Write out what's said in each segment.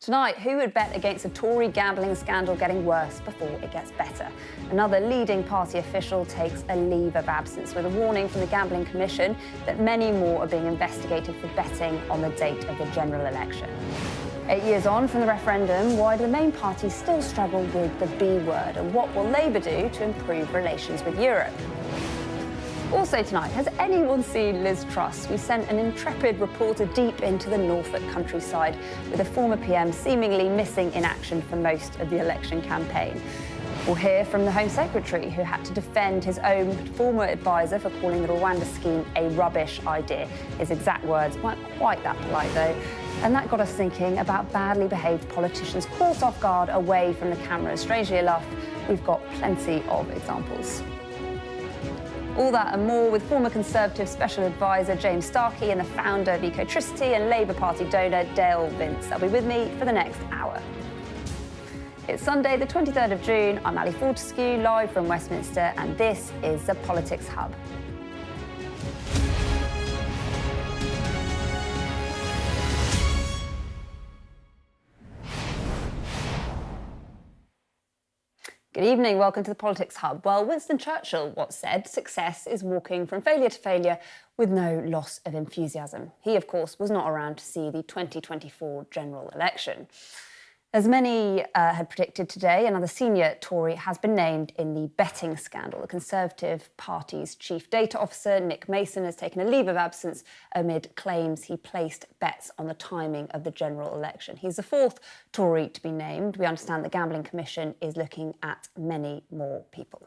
Tonight, who would bet against a Tory gambling scandal getting worse before it gets better? Another leading party official takes a leave of absence with a warning from the Gambling Commission that many more are being investigated for betting on the date of the general election. 8 years on from the referendum, why do the main parties still struggle with the B word? And what will Labour do to improve relations with Europe? Also tonight, has anyone seen Liz Truss? We sent an intrepid reporter deep into the Norfolk countryside with a former PM seemingly missing in action for most of the election campaign. We'll hear from the Home Secretary, who had to defend his own former advisor for calling the Rwanda scheme a rubbish idea. His exact words weren't quite that polite, though. And that got us thinking about badly behaved politicians caught off guard away from the cameras. Strangely enough, we've got plenty of examples. All that and more with former Conservative Special Advisor James Starkie and the founder of Ecotricity and Labour Party donor Dale Vince. They'll be with me for the next hour. It's Sunday, the 23rd of June. I'm Ali Fortescue, live from Westminster, and this is the Politics Hub. Good evening, welcome to the Politics Hub. Well, Winston Churchill once said, success is walking from failure to failure with no loss of enthusiasm. He, of course, was not around to see the 2024 general election. As many had predicted today, another senior Tory has been named in the betting scandal. The Conservative Party's chief data officer, Nick Mason, has taken a leave of absence amid claims he placed bets on the timing of the general election. He's the fourth Tory to be named. We understand the Gambling Commission is looking at many more people.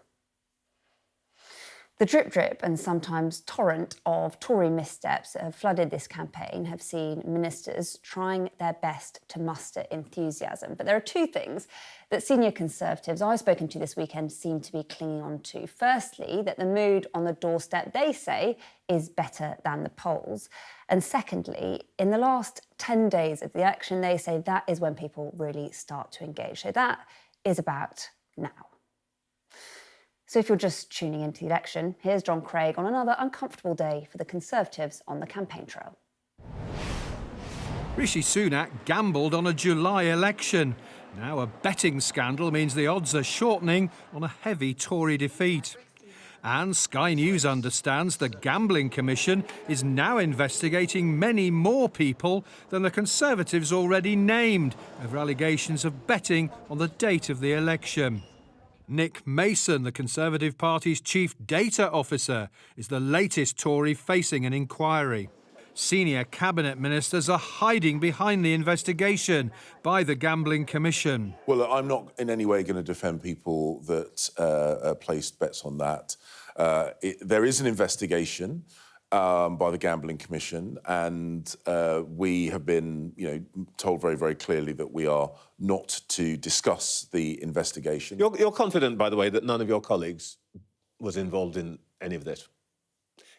The drip and sometimes torrent of Tory missteps that have flooded this campaign have seen ministers trying their best to muster enthusiasm. But there are two things that senior Conservatives I've spoken to this weekend seem to be clinging on to. Firstly, that the mood on the doorstep, they say, is better than the polls. And secondly, in the last 10 days of the election, they say that is when people really start to engage. So that is about now. So if you're just tuning into the election, here's John Craig on another uncomfortable day for the Conservatives on the campaign trail. Rishi Sunak gambled on a July election. Now a betting scandal means the odds are shortening on a heavy Tory defeat. And Sky News understands the Gambling Commission is now investigating many more people than the Conservatives already named over allegations of betting on the date of the election. Nick Mason, the Conservative Party's chief data officer, is the latest Tory facing an inquiry. Senior cabinet ministers are hiding behind the investigation by the Gambling Commission. Well, I'm not in any way going to defend people that placed bets on that. There is an investigation by the Gambling Commission, and we have been, told very, very clearly that we are not to discuss the investigation. You're confident, by the way, that none of your colleagues was involved in any of this?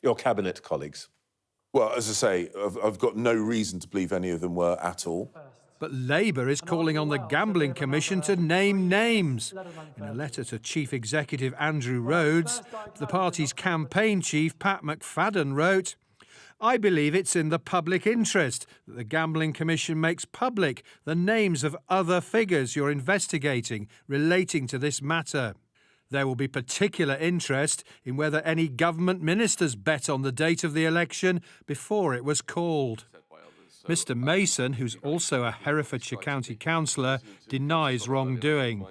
Your cabinet colleagues? Well, as I say, I've got no reason to believe any of them were at all. But Labour is calling on the Gambling Commission to name names. In a letter to Chief Executive Andrew Rhodes, the party's campaign chief, Pat McFadden, wrote, "I believe it's in the public interest that the Gambling Commission makes public the names of other figures you're investigating relating to this matter. There will be particular interest in whether any government ministers bet on the date of the election before it was called." Mr Mason, who's also a Herefordshire County councillor, denies wrongdoing.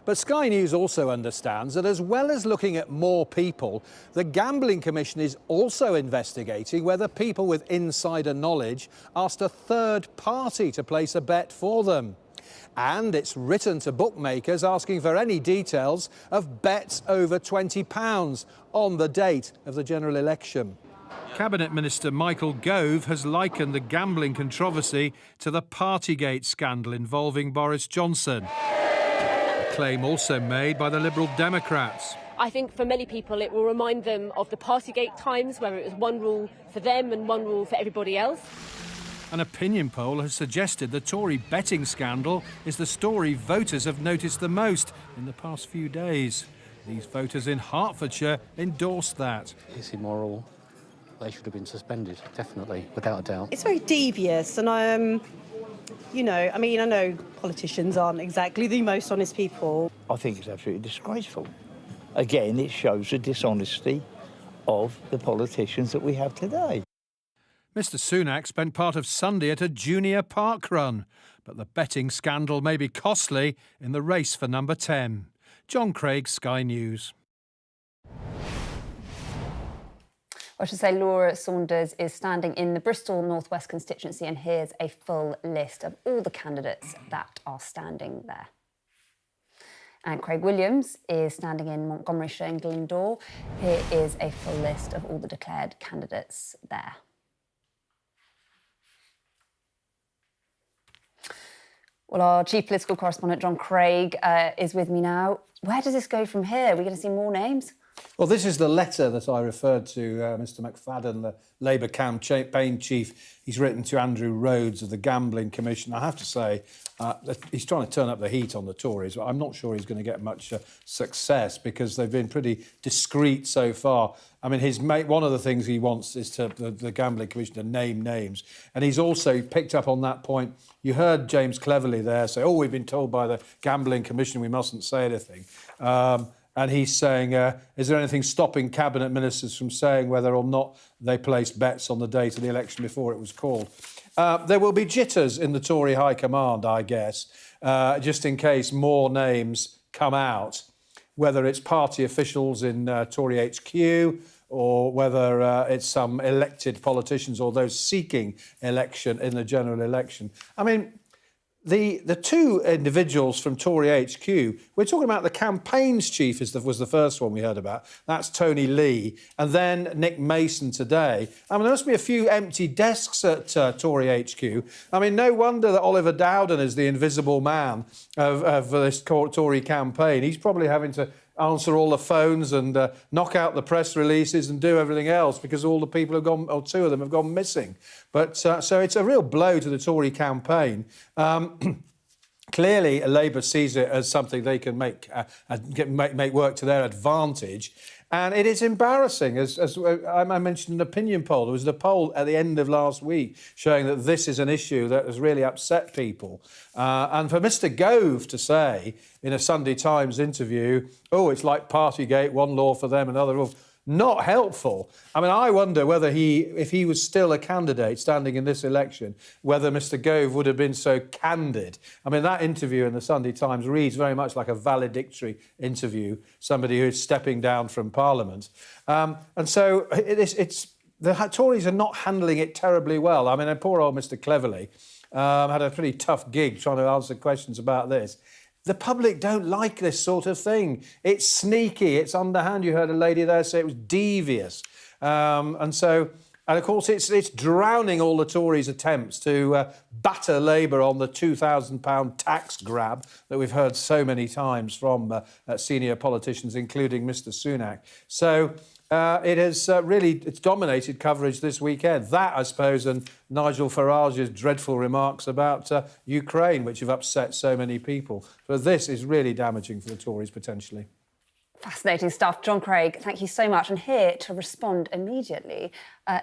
But Sky News also understands that as well as looking at more people, the Gambling Commission is also investigating whether people with insider knowledge asked a third party to place a bet for them. And it's written to bookmakers asking for any details of bets over £20 on the date of the general election. Cabinet Minister Michael Gove has likened the gambling controversy to the Partygate scandal involving Boris Johnson. A claim also made by the Liberal Democrats. I think for many people it will remind them of the Partygate times, where it was one rule for them and one rule for everybody else. An opinion poll has suggested the Tory betting scandal is the story voters have noticed the most in the past few days. These voters in Hertfordshire endorsed that. It's immoral. They should have been suspended, definitely, without a doubt. It's very devious, and You know, I mean, I know politicians aren't exactly the most honest people. I think it's absolutely disgraceful. Again, it shows the dishonesty of the politicians that we have today. Mr Sunak spent part of Sunday at a junior park run, but the betting scandal may be costly in the race for number 10. John Craig, Sky News. I should say Laura Saunders is standing in the Bristol North West constituency, and here's a full list of all the candidates that are standing there. And Craig Williams is standing in Montgomeryshire and Glyndŵr. Here is a full list of all the declared candidates there. Well, our chief political correspondent, John Craig, is with me now. Where does this go from here? Are we going to see more names? Well, this is the letter that I referred to, Mr McFadden, the Labour campaign chief. He's written to Andrew Rhodes of the Gambling Commission. I have to say, he's trying to turn up the heat on the Tories, but I'm not sure he's going to get much success because they've been pretty discreet so far. I mean, one of the things he wants is the Gambling Commission to name names. And he's also picked up on that point. You heard James Cleverly there say, we've been told by the Gambling Commission we mustn't say anything. And he's saying, is there anything stopping cabinet ministers from saying whether or not they placed bets on the date of the election before it was called? There will be jitters in the Tory High Command, I guess, just in case more names come out, whether it's party officials in Tory HQ or whether it's some elected politicians or those seeking election in the general election. I mean, the two individuals from Tory HQ, we're talking about the campaigns chief was the first one we heard about. That's Tony Lee. And then Nick Mason today. I mean, there must be a few empty desks at Tory HQ. I mean, no wonder that Oliver Dowden is the invisible man of this Tory campaign. He's probably having to answer all the phones and knock out the press releases and do everything else because all the people have gone, or two of them have gone missing. But so it's a real blow to the Tory campaign. Clearly, Labour sees it as something they can make work to their advantage. And it is embarrassing. As I mentioned an opinion poll. There was a poll at the end of last week showing that this is an issue that has really upset people. And for Mr Gove to say in a Sunday Times interview, it's like Partygate, one law for them, another law. Not helpful. I mean, I wonder whether if he was still a candidate standing in this election, whether Mr Gove would have been so candid. I mean, that interview in the Sunday Times reads very much like a valedictory interview, somebody who's stepping down from Parliament. And so the Tories are not handling it terribly well. I mean, poor old Mr Cleverly had a pretty tough gig trying to answer questions about this. The public don't like this sort of thing. It's sneaky, it's underhand. You heard a lady there say it was devious. And of course, it's drowning all the Tories' attempts to batter Labour on the £2,000 tax grab that we've heard so many times from senior politicians, including Mr Sunak. So it has it's dominated coverage this weekend. That, I suppose, and Nigel Farage's dreadful remarks about Ukraine, which have upset so many people. But this is really damaging for the Tories, potentially. Fascinating stuff. John Craig, thank you so much. And here to respond immediately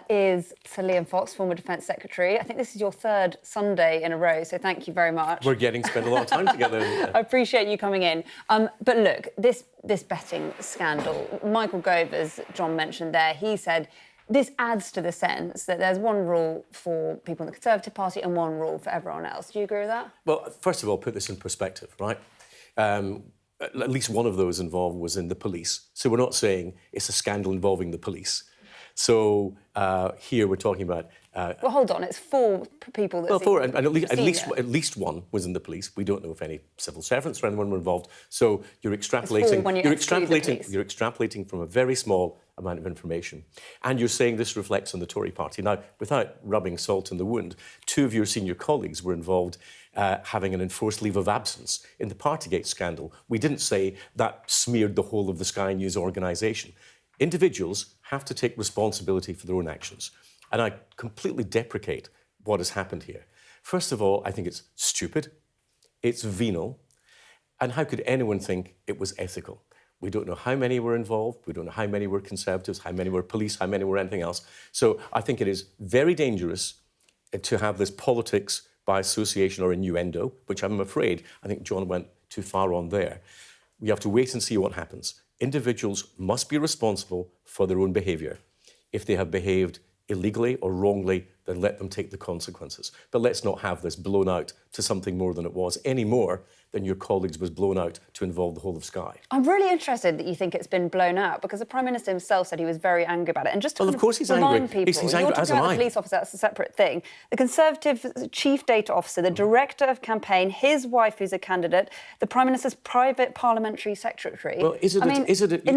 is Sir Liam Fox, former Defence Secretary. I think this is your third Sunday in a row, so thank you very much. We're getting to spend a lot of time together. I appreciate you coming in. But look, this betting scandal, Michael Gove, as John mentioned there, he said this adds to the sense that there's one rule for people in the Conservative Party and one rule for everyone else. Do you agree with that? Well, first of all, put this in perspective, right? At least one of those involved was in the police. So we're not saying it's a scandal involving the police. So here we're talking about... well, hold on, it's four people that... Well, four, and at least one was in the police. We don't know if any civil servants or anyone were involved. So you're extrapolating... You're extrapolating from a very small amount of information. And you're saying this reflects on the Tory party. Now, without rubbing salt in the wound, two of your senior colleagues were involved having an enforced leave of absence in the Partygate scandal. We didn't say that smeared the whole of the Sky News organisation. Individuals have to take responsibility for their own actions. And I completely deprecate what has happened here. First of all, I think it's stupid, it's venal, and how could anyone think it was ethical? We don't know how many were involved, we don't know how many were Conservatives, how many were police, how many were anything else. So I think it is very dangerous to have this politics by association or innuendo, which I'm afraid, I think John went too far on there. We have to wait and see what happens. Individuals must be responsible for their own behaviour. If they have behaved illegally or wrongly, then let them take the consequences. But let's not have this blown out to something more than it was, any more than your colleagues was blown out to involve the whole of Skye. I'm really interested that you think it's been blown out, because the Prime Minister himself said he was very angry about it. And just to Well, of course he's angry. remind people, He's angry, as am about I. the police officer, that's a separate thing. The Conservative Chief Data Officer, the Director of Campaign, his wife, who's a candidate, the Prime Minister's private parliamentary secretary. Well, in the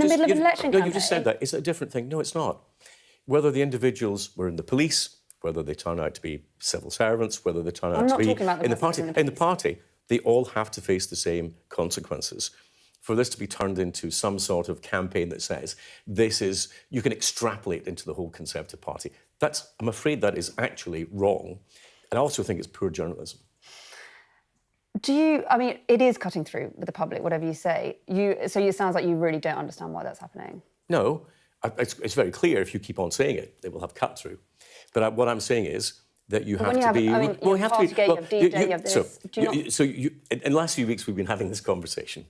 middle of an election campaign? No, you just said that. Is it a different thing? No, it's not. Whether the individuals were in the police, whether they turn out to be civil servants, whether they turn out to be in the party, they all have to face the same consequences. For this to be turned into some sort of campaign that says you can extrapolate into the whole Conservative Party, I'm afraid that is actually wrong. And I also think it's poor journalism. It is cutting through with the public, whatever you say. So it sounds like you really don't understand why that's happening. No, it's very clear if you keep on saying it, they will have cut through. But what I'm saying is that you have to be... you have to be... You have D-Day, you have this... In the last few weeks, we've been having this conversation.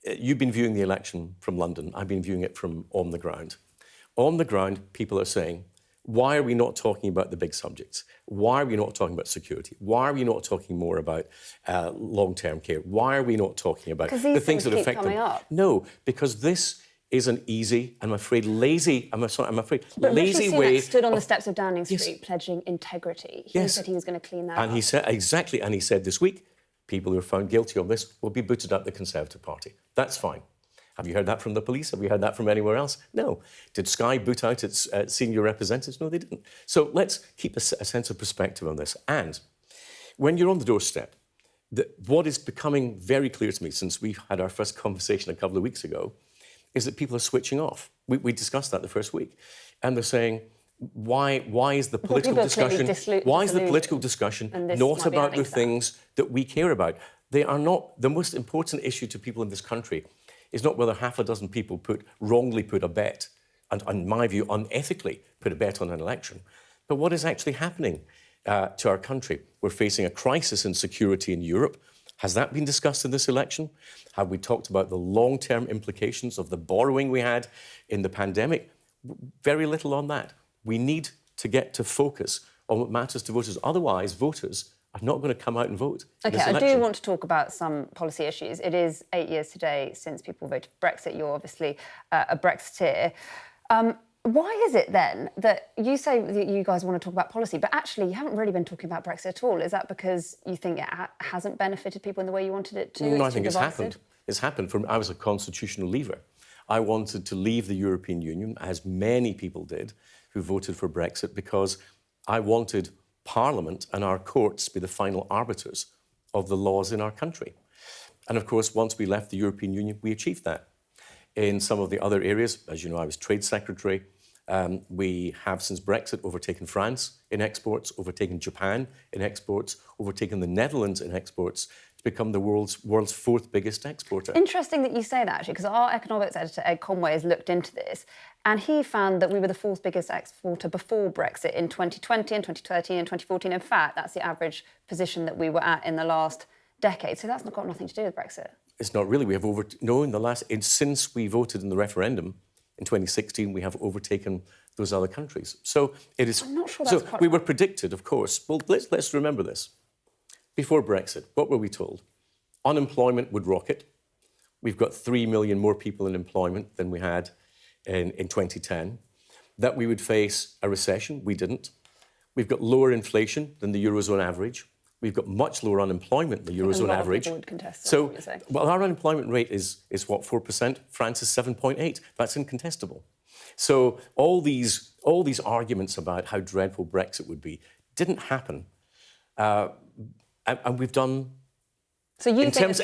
You've been viewing the election from London. I've been viewing it from on the ground. On the ground, people are saying, why are we not talking about the big subjects? Why are we not talking about security? Why are we not talking more about long-term care? Why are we not talking about the things that affect them? Up. No, because this is an easy, I'm afraid, lazy way... But Rishi Sunak stood on the steps of Downing Street pledging integrity. He said he was going to clean that up. And he said, exactly, and he said this week, people who are found guilty of this will be booted out the Conservative Party. That's fine. Have you heard that from the police? Have you heard that from anywhere else? No. Did Skye boot out its senior representatives? No, they didn't. So let's keep a sense of perspective on this. And when you're on the doorstep, what is becoming very clear to me since we had our first conversation a couple of weeks ago is that people are switching off. We discussed that the first week. And they're saying, why is the political discussion not about the things that we care about? They are not. The most important issue to people in this country is not whether half a dozen people wrongly put a bet, and in my view, unethically put a bet on an election, but what is actually happening to our country. We're facing a crisis in security in Europe. Has that been discussed in this election? Have we talked about the long-term implications of the borrowing we had in the pandemic? Very little on that. We need to get to focus on what matters to voters. Otherwise, voters are not going to come out and vote. OK, I do want to talk about some policy issues. It is 8 years today since people voted for Brexit. You're obviously a Brexiteer. Why is it then that you say that you guys want to talk about policy, but actually you haven't really been talking about Brexit at all? Is that because you think it hasn't benefited people in the way you wanted it to? No, I think it's happened. It's happened. I was a constitutional leaver. I wanted to leave the European Union, as many people did who voted for Brexit, because I wanted Parliament and our courts to be the final arbiters of the laws in our country. And of course, once we left the European Union, we achieved that. In some of the other areas, as you know, I was Trade Secretary. We have, since Brexit, overtaken France in exports, overtaken Japan in exports, overtaken the Netherlands in exports to become the world's fourth biggest exporter. Interesting that you say that, actually, because our economics editor, Ed Conway, has looked into this, and he found that we were the fourth biggest exporter before Brexit in 2020 and 2013 and 2014. In fact, that's the average position that we were at in the last decade. So that's not got nothing to do with Brexit. It's not really. We have since we voted in the referendum in 2016, we have overtaken those other countries. So it is. I'm not sure that's quite we were predicted, of course. Well, let's remember this. Before Brexit, what were we told? Unemployment would rocket. We've got 3 million more people in employment than we had in 2010. That we would face a recession. We didn't. We've got lower inflation than the Eurozone average. We've got much lower unemployment than the Eurozone average. Would contest that, so, well, our unemployment rate is what, 4%? France is 7.8%. That's incontestable. So all these arguments about how dreadful Brexit would be didn't happen, and we've done. So you in terms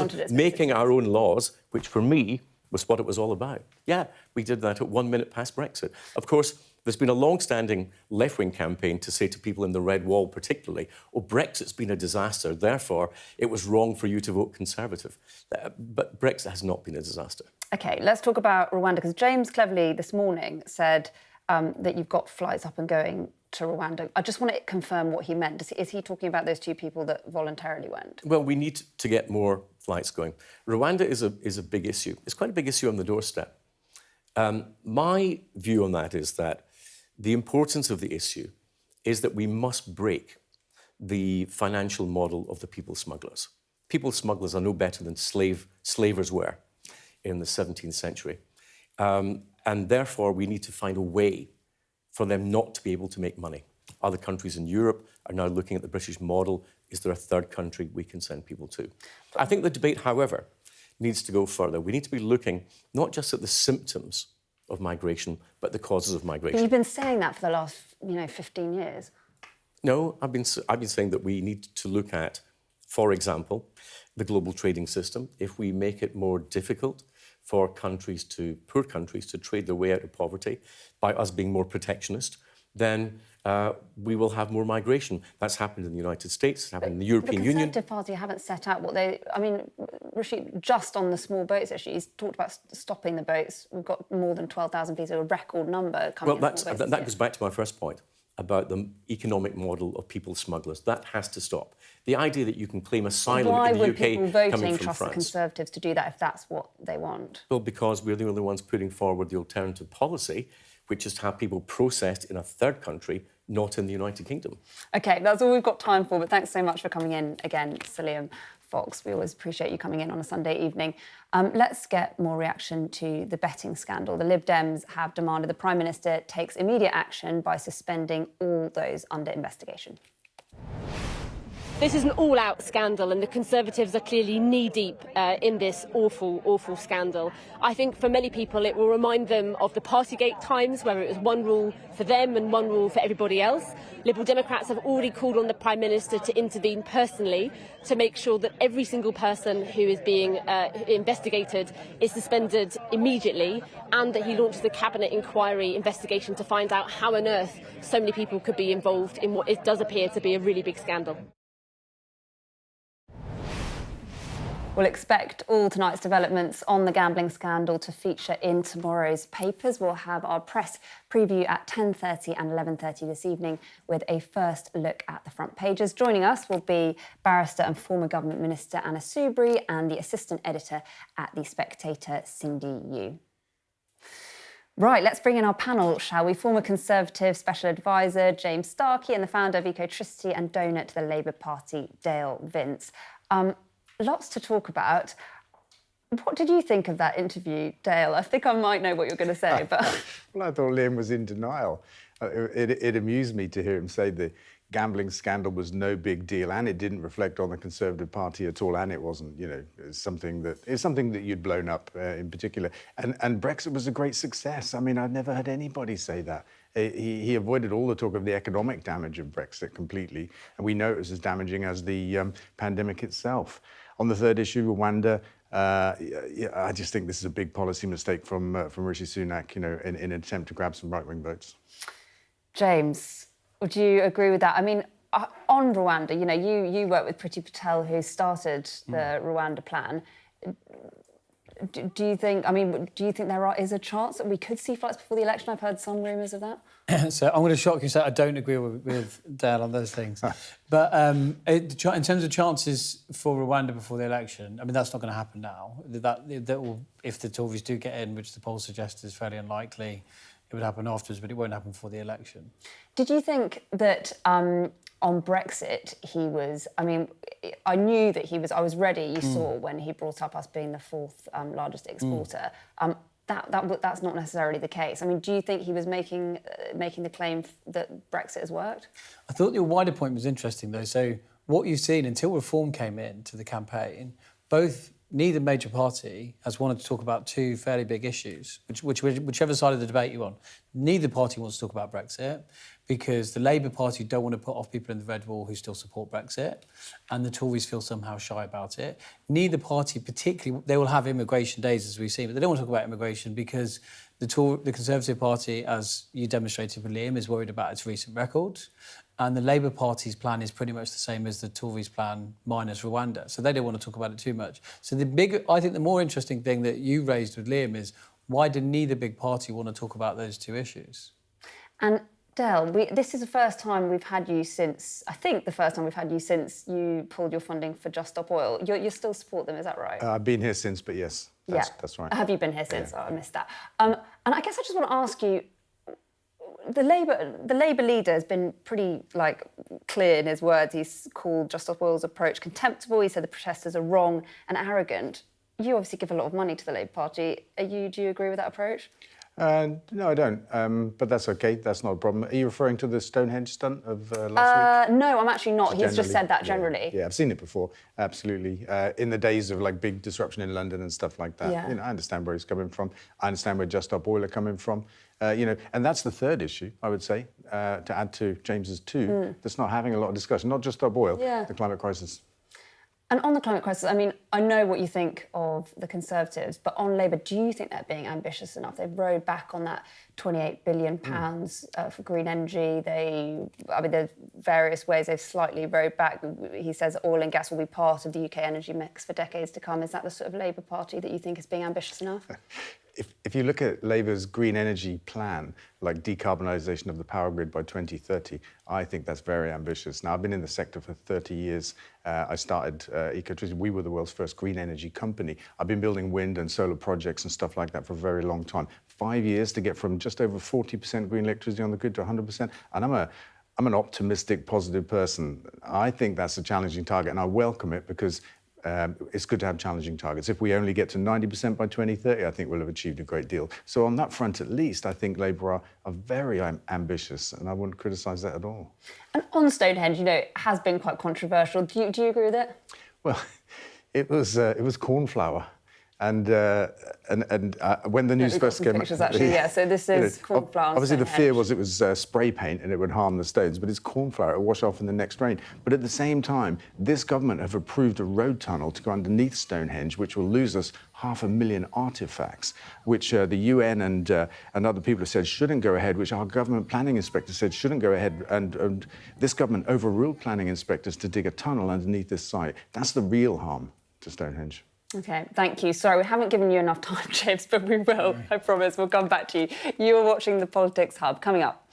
of making our own laws, which for me was what it was all about. Yeah, we did that at 1 minute past Brexit. Of course, there's been a long-standing left-wing campaign to say to people in the Red Wall particularly, oh, Brexit's been a disaster, therefore it was wrong for you to vote Conservative. But Brexit has not been a disaster. OK, let's talk about Rwanda, because James Cleverly this morning said that you've got flights up and going to Rwanda? I just want to confirm what he meant. Is he talking about those 2 people that voluntarily went? Well, we need to get more flights going. Rwanda is a big issue. It's quite a big issue on the doorstep. My view on that is that the importance of the issue is that we must break the financial model of the people smugglers. People smugglers are no better than slavers were in the 17th century. And therefore, we need to find a way for them not to be able to make money. Other countries in Europe are now looking at the British model. Is there a third country we can send people to? I think the debate, however, needs to go further. We need to be looking not just at the symptoms of migration, but the causes of migration. But you've been saying that for the last, 15 years. No, I've been saying that we need to look at, for example, the global trading system. If we make it more difficult for poor countries to trade their way out of poverty by us being more protectionist, then we will have more migration. That's happened in the United States, it's happened in the European Union. The Conservative Party haven't set out what they... I mean, Rashid, just on the small boats issue, he's talked about stopping the boats. We've got more than 12,000 visas, a record number coming in. Well, that goes back to my first point about the economic model of people smugglers. That has to stop. The idea that you can claim asylum in the UK coming from France. Why would people voting trust the France. Conservatives to do that if that's what they want? Well, because we're the only ones putting forward the alternative policy, which is to have people processed in a third country, not in the United Kingdom. OK, that's all we've got time for, but thanks so much for coming in again, Sir Liam Fox. We always appreciate you coming in on a Sunday evening. Let's get more reaction to the betting scandal. The Lib Dems have demanded the Prime Minister takes immediate action by suspending all those under investigation. This is an all-out scandal, and the Conservatives are clearly knee-deep in this awful, awful scandal. I think for many people it will remind them of the Partygate times, where it was one rule for them and one rule for everybody else. Liberal Democrats have already called on the Prime Minister to intervene personally to make sure that every single person who is being investigated is suspended immediately, and that he launches a Cabinet inquiry investigation to find out how on earth so many people could be involved in what it does appear to be a really big scandal. We'll expect all tonight's developments on the gambling scandal to feature in tomorrow's papers. We'll have our press preview at 10:30 and 11:30 this evening with a first look at the front pages. Joining us will be barrister and former Government Minister Anna Soubry and the assistant editor at The Spectator, Cindy Yu. Right, let's bring in our panel, shall we? Former Conservative Special Advisor James Starkie and the founder of Ecotricity and donor to the Labour Party, Dale Vince. Lots to talk about. What did you think of that interview, Dale? I think I might know what you're going to say, but... Well, I thought Liam was in denial. It amused me to hear him say the gambling scandal was no big deal, and it didn't reflect on the Conservative Party at all, and it wasn't, it's something that you'd blown up in particular. And Brexit was a great success. I mean, I've never heard anybody say that. He avoided all the talk of the economic damage of Brexit completely, and we know it was as damaging as the pandemic itself. On the third issue, Rwanda, I just think this is a big policy mistake from Rishi Sunak, in an attempt to grab some right-wing votes. James, would you agree with that? I mean, on Rwanda, you work with Priti Patel, who started the Rwanda plan. Do you think there is a chance that we could see flights before the election? I've heard some rumours of that. So I'm going to shock you and say I don't agree with Dale on those things. But in terms of chances for Rwanda before the election, I mean, that's not going to happen now. That will, if the Tories do get in, which the polls suggest is fairly unlikely, it would happen afterwards, but it won't happen before the election. Did you think that on Brexit he was... I mean, I knew that he was... I was ready, you saw, when he brought up us being the fourth largest exporter. That's not necessarily the case. I mean, do you think he was making the claim that Brexit has worked? I thought your wider point was interesting, though. So what you've seen, until Reform came into the campaign, neither major party has wanted to talk about two fairly big issues, whichever side of the debate you're on. Neither party wants to talk about Brexit because the Labour Party don't want to put off people in the red wall who still support Brexit, and the Tories feel somehow shy about it. Neither party particularly, they will have immigration days, as we've seen, but they don't want to talk about immigration because the Conservative Party, as you demonstrated with Liam, is worried about its recent record. And the Labour Party's plan is pretty much the same as the Tories' plan minus Rwanda. So they don't want to talk about it too much. So I think the more interesting thing that you raised with Liam is why did neither big party want to talk about those two issues? And Del, this is the first time we've had you since, I think the first time we've had you since you pulled your funding for Just Stop Oil. You still support them, is that right? I've been here since, but yes, that's right. Have you been here since? Yeah. Oh, I missed that. And I guess I just want to ask you, the Labour leader has been pretty clear in his words. He's called Just Stop Oil's approach contemptible. He said the protesters are wrong and arrogant. You obviously give a lot of money to the Labour Party. Do you agree with that approach? No, I don't. But that's okay. That's not a problem. Are you referring to the Stonehenge stunt of last week? No, I'm actually not. He's just said that generally. Yeah, I've seen it before. Absolutely. In the days of big disruption in London and stuff like that. Yeah. I understand where he's coming from. I understand where Just Stop Oil are coming from. And that's the third issue, I would say, to add to James's two. That's not having a lot of discussion. Not Just Stop Oil. The climate crisis. And on the climate crisis, I mean, I know what you think of the Conservatives, but on Labour, do you think they're being ambitious enough? They've rowed back on that £28 billion for green energy. There's various ways they've slightly rowed back. He says oil and gas will be part of the UK energy mix for decades to come. Is that the sort of Labour Party that you think is being ambitious enough? If you look at Labour's green energy plan, like decarbonisation of the power grid by 2030, I think that's very ambitious. Now, I've been in the sector for 30 years. I started Ecotricity. We were the world's first green energy company. I've been building wind and solar projects and stuff like that for a very long time. 5 years to get from just over 40% green electricity on the grid to 100%. And I'm an optimistic, positive person. I think that's a challenging target, and I welcome it because it's good to have challenging targets. If we only get to 90% by 2030, I think we'll have achieved a great deal. So on that front, at least, I think Labour are very ambitious, and I wouldn't criticise that at all. And on Stonehenge, it has been quite controversial. Do you agree with it? Well, it was cornflower. And when the news first came out... actually, yeah, so this is cornflower. Obviously, the fear was it was spray paint and it would harm the stones, but it's cornflower, it'll wash off in the next rain. But at the same time, this government have approved a road tunnel to go underneath Stonehenge, which will lose us 500,000 artefacts, which the UN and other people have said shouldn't go ahead, which our government planning inspector said shouldn't go ahead, and this government overruled planning inspectors to dig a tunnel underneath this site. That's the real harm to Stonehenge. OK, thank you. Sorry, we haven't given you enough time, James, but we will. I promise. We'll come back to you. You are watching the Politics Hub. Coming up.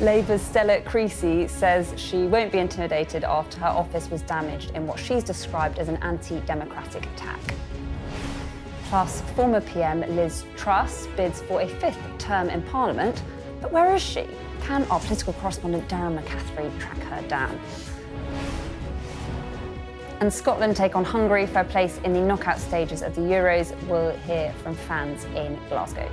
Labour's Stella Creasy says she won't be intimidated after her office was damaged in what she's described as an anti-democratic attack. Plus, former PM Liz Truss bids for a 5th term in Parliament. But where is she? Can our political correspondent Darren McCaffrey track her down? And Scotland take on Hungary for a place in the knockout stages of the Euros. We'll hear from fans in Glasgow.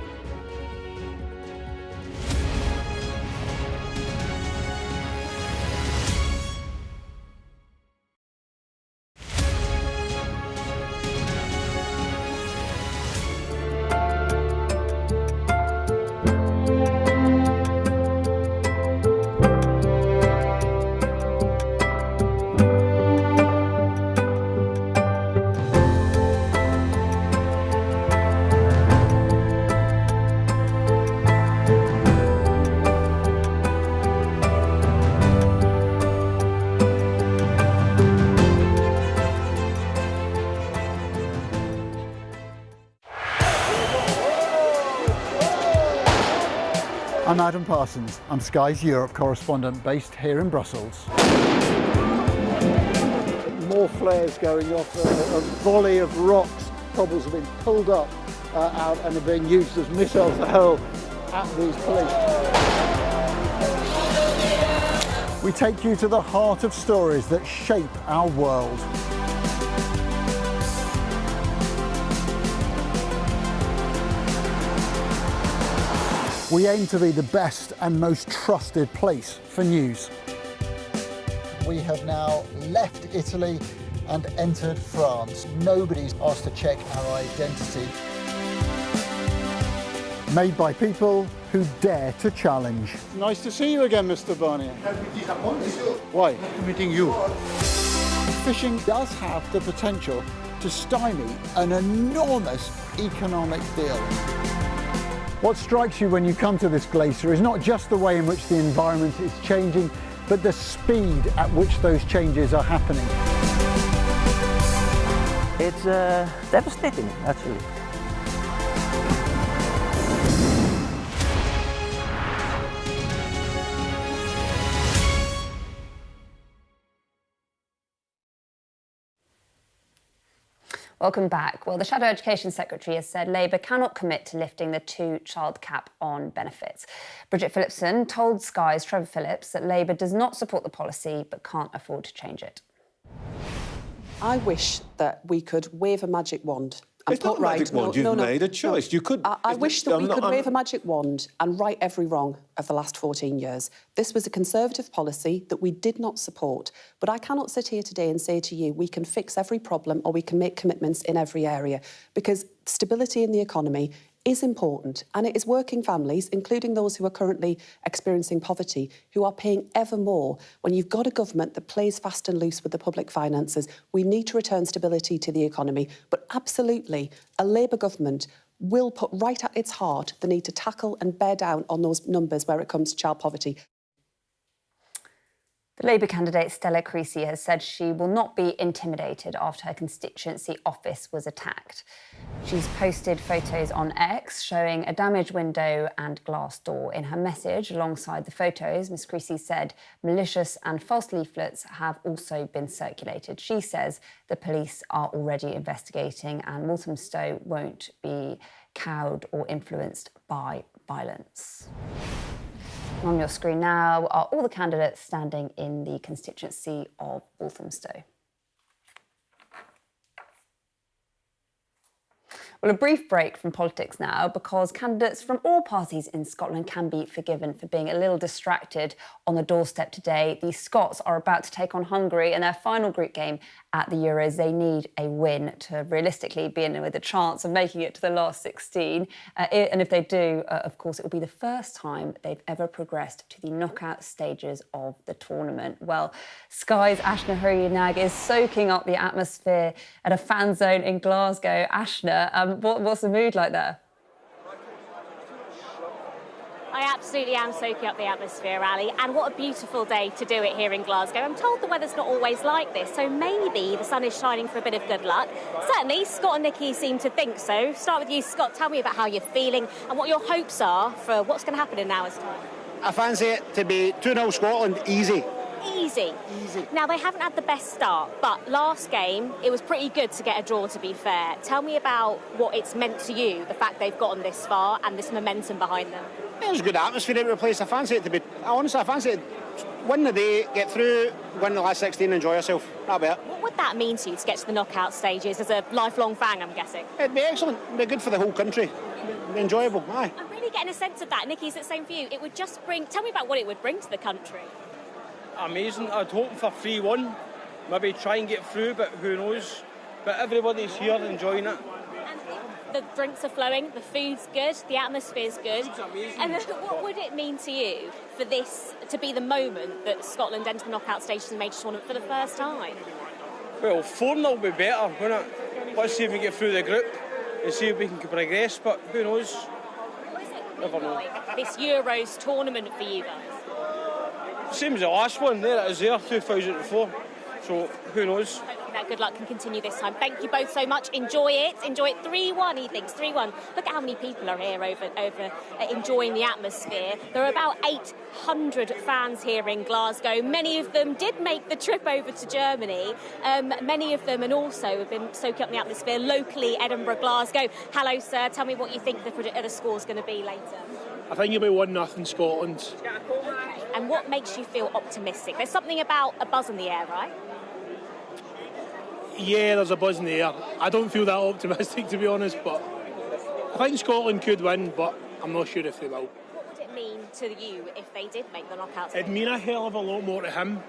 I'm Adam Parsons. I'm Sky's Europe correspondent based here in Brussels. More flares going off, a volley of rocks, cobbles have been pulled up out and are being used as missiles to hurl at these police. We take you to the heart of stories that shape our world. We aim to be the best and most trusted place for news. We have now left Italy and entered France. Nobody's asked to check our identity. Made by people who dare to challenge. Nice to see you again, Mr. Barnier. Why? Meeting you. Fishing does have the potential to stymie an enormous economic deal. What strikes you when you come to this glacier is not just the way in which the environment is changing, but the speed at which those changes are happening. It's devastating, actually. Welcome back. Well, the Shadow Education Secretary has said Labour cannot commit to lifting the two-child cap on benefits. Bridget Phillipson told Sky's Trevor Phillips that Labour does not support the policy but can't afford to change it. I wish that we could wave a magic wand. It's not a magic wand. You've made a choice. You could. I wish that we could wave a magic wand and right every wrong of the last 14 years. This was a Conservative policy that we did not support. But I cannot sit here today and say to you, we can fix every problem or we can make commitments in every area, because stability in the economy is important, and it is working families, including those who are currently experiencing poverty, who are paying ever more. When you've got a government that plays fast and loose with the public finances, we need to return stability to the economy. But absolutely, a Labour government will put right at its heart the need to tackle and bear down on those numbers where it comes to child poverty. The Labour candidate Stella Creasy has said she will not be intimidated after her constituency office was attacked. She's posted photos on X showing a damaged window and glass door. In her message alongside the photos, Ms Creasy said malicious and false leaflets have also been circulated. She says the police are already investigating and Walthamstow won't be cowed or influenced by violence. On your screen now are all the candidates standing in the constituency of Walthamstow. Well, a brief break from politics now, because candidates from all parties in Scotland can be forgiven for being a little distracted on the doorstep today. The Scots are about to take on Hungary in their final group game at the Euros. They need a win to realistically be in with a chance of making it to the last 16. And if they do, of course, it will be the first time they've ever progressed to the knockout stages of the tournament. Well, Sky's Ashna Hurry-Nag is soaking up the atmosphere at a fan zone in Glasgow. Ashna, what's the mood like there? I absolutely am soaking up the atmosphere, Ali, and what a beautiful day to do it here in Glasgow. I'm told the weather's not always like this, so maybe the sun is shining for a bit of good luck. Certainly, Scott and Nikki seem to think so. Start with you, Scott. Tell me about how you're feeling and what your hopes are for what's going to happen in an hour's time. I fancy it to be 2-0 Scotland, easy. Easy. Now, they haven't had the best start, but last game, it was pretty good to get a draw, to be fair. Tell me about what it's meant to you, the fact they've gotten this far and this momentum behind them. It was a good atmosphere out of the place. I fancy it to be, honestly, I fancy it, win the day, get through, win the last 16, enjoy yourself. That'll be it. What would that mean to you to get to the knockout stages as a lifelong fan, I'm guessing? It'd be excellent. It'd be good for the whole country. It'd be enjoyable, aye. I'm really getting a sense of that. Nikki, is it the same for you? It would just bring, tell me about what it would bring to the country. Amazing. I'd hope for 3-1, maybe try and get through, but who knows. But everybody's here enjoying it. And the drinks are flowing, the food's good, the atmosphere's good. And what would it mean to you for this to be the moment that Scotland enter the knockout stages of the major tournament for the first time? Well, 4-0 will be better, wouldn't it? Let's see if we get through the group and see if we can progress, but who knows? What is it Never know. like, this Euros tournament for you guys? Same as the last one, there it is there, 2004. So, who knows? Hopefully that good luck can continue this time. Thank you both so much. Enjoy it. Enjoy it. 3-1, he thinks. 3-1. Look at how many people are here over enjoying the atmosphere. There are about 800 fans here in Glasgow. Many of them did make the trip over to Germany. Many of them, and also have been soaking up the atmosphere locally, Edinburgh, Glasgow. Hello, sir. Tell me what you think the score's going to be later. I think it'll be 1-0 Scotland. And what makes you feel optimistic? There's something about a buzz in the air, right? Yeah, there's a buzz in the air. I don't feel that optimistic, to be honest, but I think Scotland could win, but I'm not sure if they will. What would it mean to you if they did make the knockouts? It'd mean a hell of a lot more to him,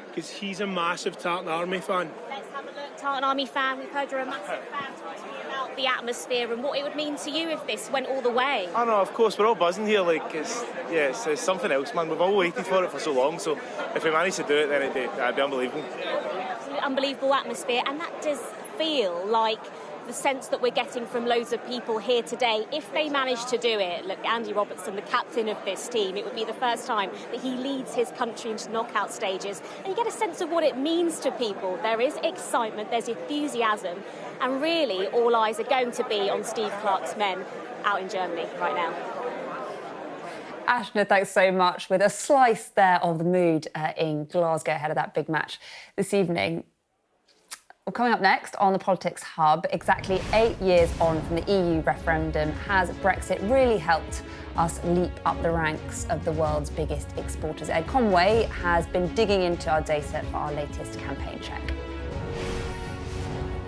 because he's a massive Tartan Army fan. Let's have a look. Tartan Army fan, we've heard you're a massive fan. Talk to me about the atmosphere and what it would mean to you if this went all the way. I know, of course, we're all buzzing here. It's something else, man. We've all waited for it for so long, so if we manage to do it, then it'd be unbelievable. Absolutely unbelievable atmosphere, and that does feel like the sense that we're getting from loads of people here today. If they manage to do it, look, Andy Robertson, the captain of this team, it would be the first time that he leads his country into knockout stages, and you get a sense of what it means to people. There is excitement, there's enthusiasm, and really all eyes are going to be on Steve Clarke's men out in Germany right now. Ashna, thanks so much. With a slice there of the mood in Glasgow ahead of that big match this evening. Well, coming up next on the Politics Hub, exactly 8 years on from the EU referendum, has Brexit really helped us leap up the ranks of the world's biggest exporters? Ed Conway has been digging into our data for our latest campaign check.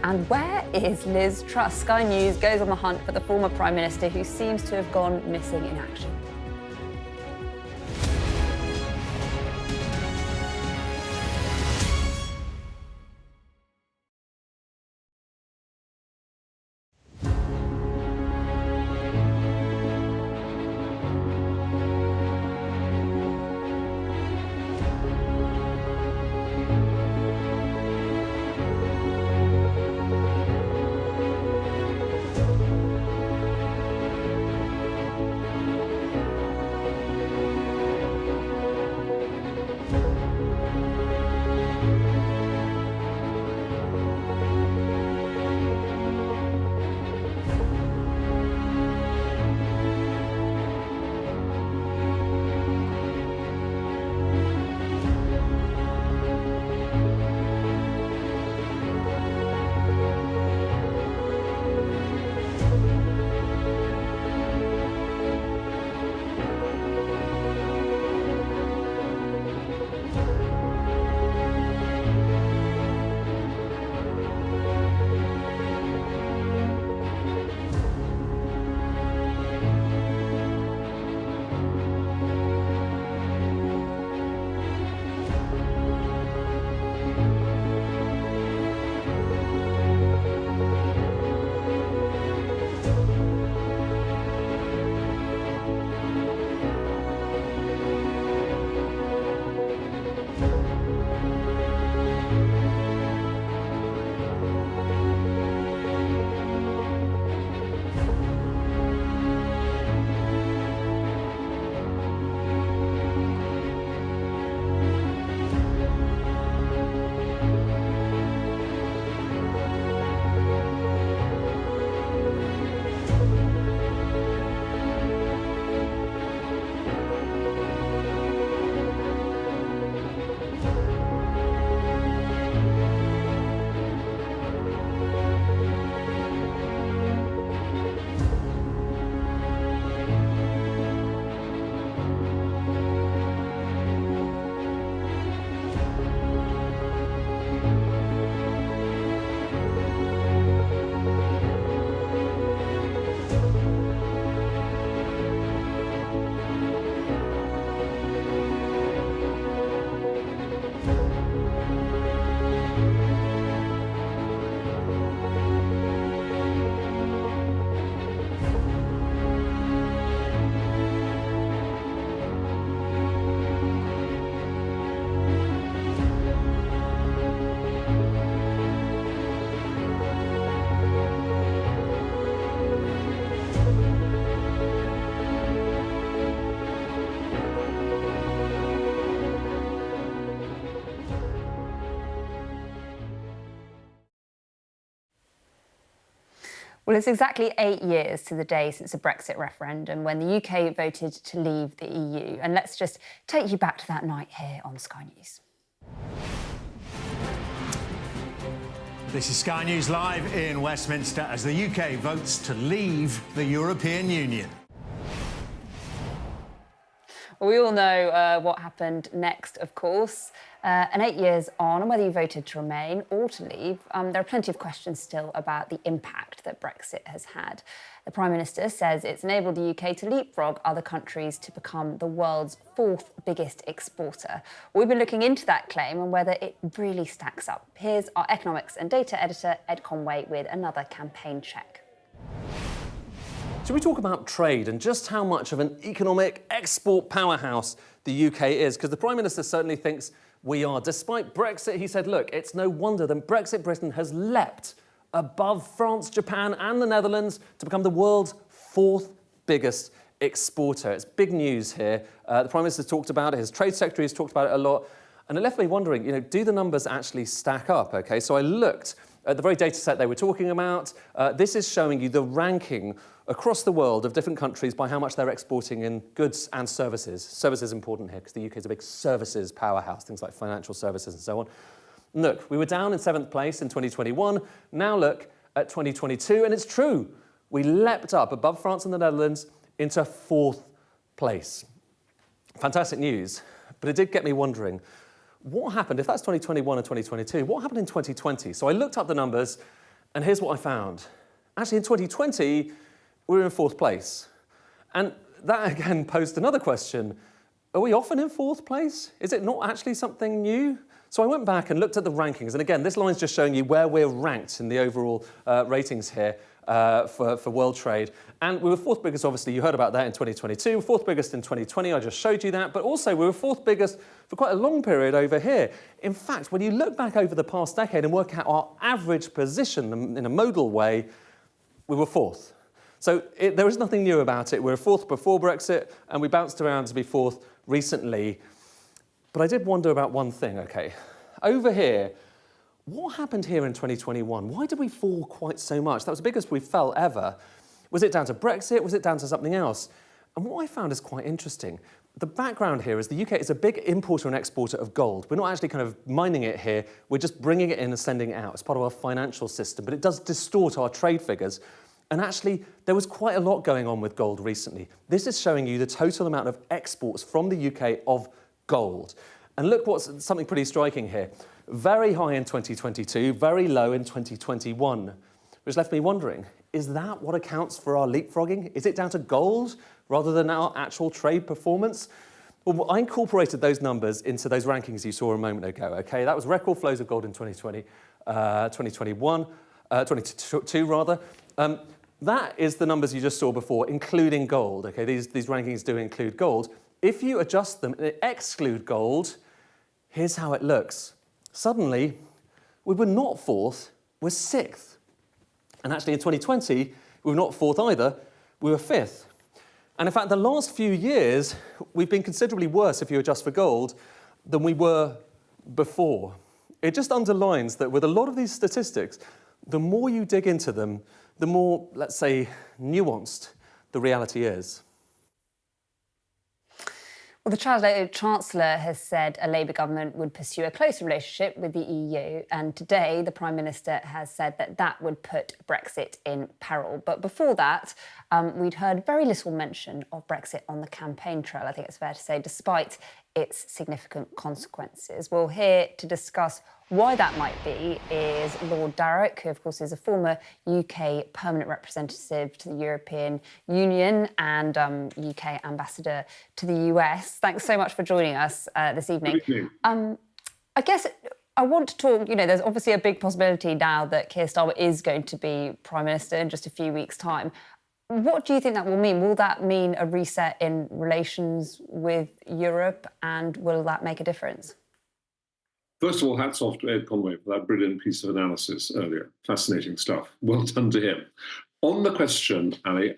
And where is Liz Truss? Sky News goes on the hunt for the former Prime Minister who seems to have gone missing in action. Well, it's exactly 8 years to the day since the Brexit referendum when the UK voted to leave the EU. And let's just take you back to that night here on Sky News. This is Sky News Live in Westminster as the UK votes to leave the European Union. Well, we all know what happened next, of course. And 8 years on, and whether you voted to remain or to leave, there are plenty of questions still about the impact that Brexit has had. The Prime Minister says it's enabled the UK to leapfrog other countries to become the world's fourth biggest exporter. We've been looking into that claim and whether it really stacks up. Here's our economics and data editor, Ed Conway, with another campaign check. Should we talk about trade and just how much of an economic export powerhouse the UK is? Because the Prime Minister certainly thinks we are. Despite Brexit, he said, look, it's no wonder that Brexit Britain has leapt above France, Japan and the Netherlands to become the world's fourth biggest exporter. It's big news here. The Prime Minister's talked about it, his Trade Secretary has talked about it a lot. And it left me wondering, do the numbers actually stack up? OK, so I looked at the very data set they were talking about. This is showing you the ranking across the world of different countries by how much they're exporting in goods and services. Services is important here because the UK is a big services powerhouse, things like financial services and so on. Look, we were down in 7th place in 2021. Now look at 2022, and it's true. We leapt up above France and the Netherlands into 4th place. Fantastic news, but it did get me wondering, what happened, if that's 2021 and 2022, what happened in 2020? So I looked up the numbers, and here's what I found. Actually, in 2020, we were in 4th place. And that again posed another question. Are we often in 4th place? Is it not actually something new? So I went back and looked at the rankings. And again, this line's just showing you where we're ranked in the overall ratings here for world trade. And we were 4th biggest, obviously, you heard about that in 2022. 4th biggest in 2020, I just showed you that. But also, we were 4th biggest for quite a long period over here. In fact, when you look back over the past decade and work out our average position in a modal way, we were 4th. So there is nothing new about it. We were 4th before Brexit, and we bounced around to be 4th recently. But I did wonder about one thing, OK. Over here, what happened here in 2021? Why did we fall quite so much? That was the biggest we've felt ever. Was it down to Brexit? Was it down to something else? And what I found is quite interesting. The background here is the UK is a big importer and exporter of gold. We're not actually kind of mining it here. We're just bringing it in and sending it out. It's part of our financial system, but it does distort our trade figures. And actually, there was quite a lot going on with gold recently. This is showing you the total amount of exports from the UK of gold. And look what's something pretty striking here. Very high in 2022, very low in 2021, which left me wondering, is that what accounts for our leapfrogging? Is it down to gold rather than our actual trade performance? Well, I incorporated those numbers into those rankings you saw a moment ago, okay? That was record flows of gold in 2020, 22 rather. That is the numbers you just saw before, including gold, okay? These rankings do include gold. If you adjust them and exclude gold, here's how it looks. Suddenly, we were not 4th, we're 6th. And actually in 2020, we were not 4th either, we were 5th. And in fact, the last few years, we've been considerably worse, if you adjust for gold, than we were before. It just underlines that with a lot of these statistics, the more you dig into them, the more, let's say, nuanced the reality is. Well, the Chancellor has said a Labour government would pursue a closer relationship with the EU, and today the Prime Minister has said that that would put Brexit in peril. But before that, we'd heard very little mention of Brexit on the campaign trail, I think it's fair to say, despite its significant consequences. Well, here to discuss why that might be is Lord Darroch, who of course is a former UK permanent representative to the European Union and UK ambassador to the US. Thanks so much for joining us this evening. Good evening. I guess I want to talk, there's obviously a big possibility now that Keir Starmer is going to be Prime Minister in just a few weeks' time. What do you think that will mean? Will that mean a reset in relations with Europe, and will that make a difference? First of all, hats off to Ed Conway for that brilliant piece of analysis earlier. Fascinating stuff. Well done to him. On the question, Ali,